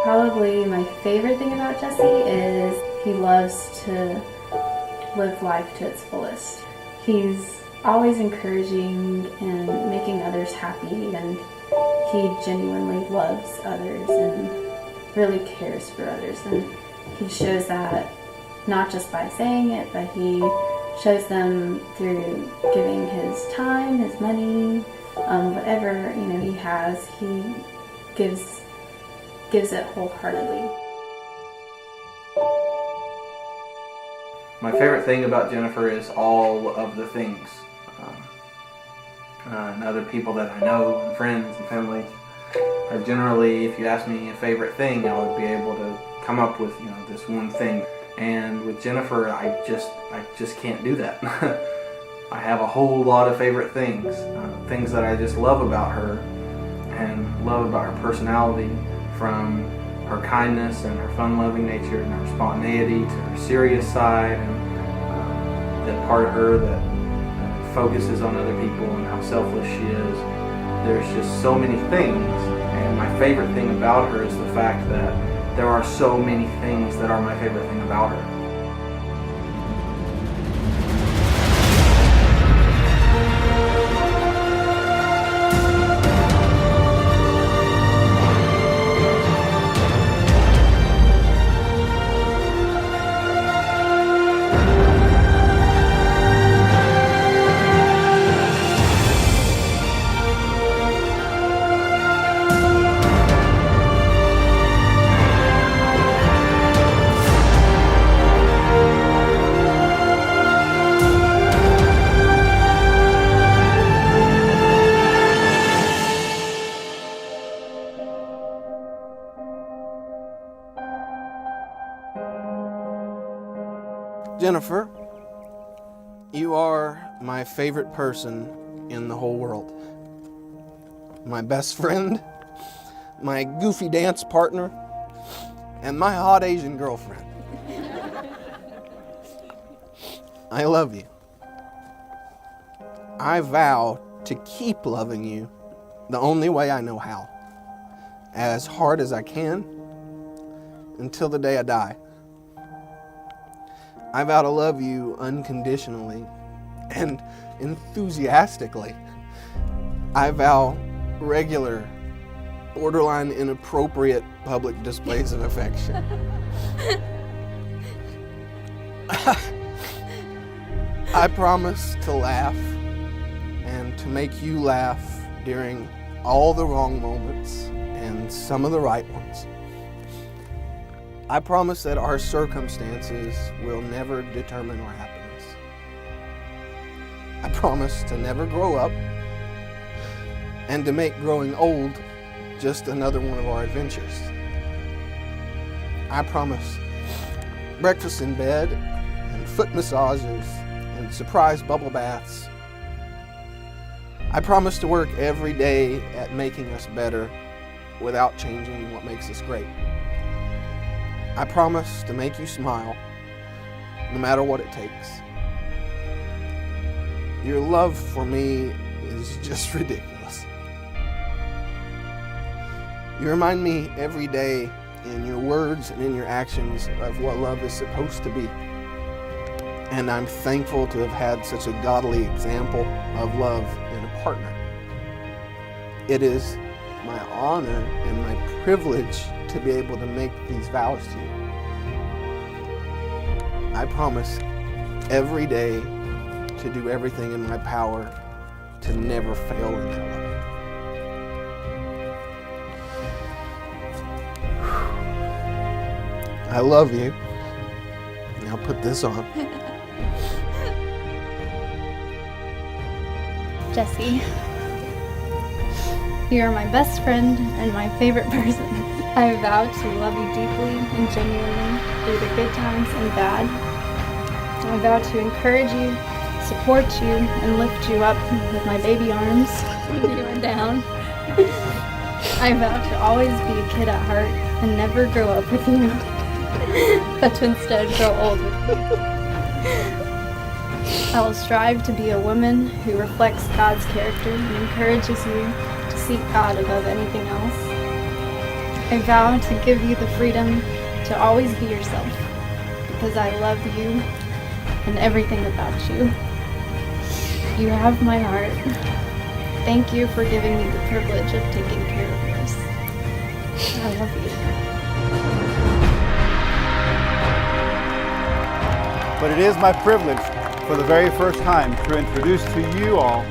Probably my favorite thing about Jesse is he loves to live life to its fullest. He's always encouraging and making others happy, and he genuinely loves others and really cares for others. And he shows that not just by saying it, but he shows them through giving his time, his money, whatever he has. He gives it wholeheartedly. My favorite thing about Jennifer is all of the things. And other people that I know, and friends and family, are generally, if you ask me a favorite thing, I would be able to come up with this one thing. And with Jennifer, I just can't do that. I have a whole lot of favorite things, things that I just love about her, and love about her personality, from her kindness and her fun-loving nature and her spontaneity to her serious side, and that part of her that focuses on other people and how selfless she is. There's just so many things, and my favorite thing about her is the fact that there are so many things that are my favorite thing about her. Jennifer, you are my favorite person in the whole world. My best friend, my goofy dance partner, and my hot Asian girlfriend. I love you. I vow to keep loving you the only way I know how, as hard as I can, until the day I die. I vow to love you unconditionally and enthusiastically. I vow regular, borderline inappropriate public displays of affection. I promise to laugh and to make you laugh during all the wrong moments and some of the right ones. I promise that our circumstances will never determine our happiness. I promise to never grow up and to make growing old just another one of our adventures. I promise breakfast in bed and foot massages and surprise bubble baths. I promise to work every day at making us better without changing what makes us great. I promise to make you smile, no matter what it takes. Your love for me is just ridiculous. You remind me every day in your words and in your actions of what love is supposed to be. And I'm thankful to have had such a godly example of love in a partner. It is my honor and my privilege to be able to make these vows to you. I promise every day to do everything in my power to never fail in that love. I love you. Now put this on. Jesse, you are my best friend and my favorite person. I vow to love you deeply and genuinely through the good times and bad. I vow to encourage you, support you, and lift you up with my baby arms when you are down. I vow to always be a kid at heart and never grow up with you, but to instead grow old with you. I will strive to be a woman who reflects God's character and encourages you to seek God above anything else. I vow to give you the freedom to always be yourself, because I love you and everything about you. You have my heart. Thank you for giving me the privilege of taking care of yours. I love you. But it is my privilege for the very first time to introduce to you all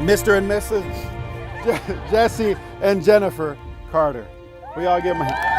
Mr. and Mrs. Jesse and Jennifer Carter. We all give them a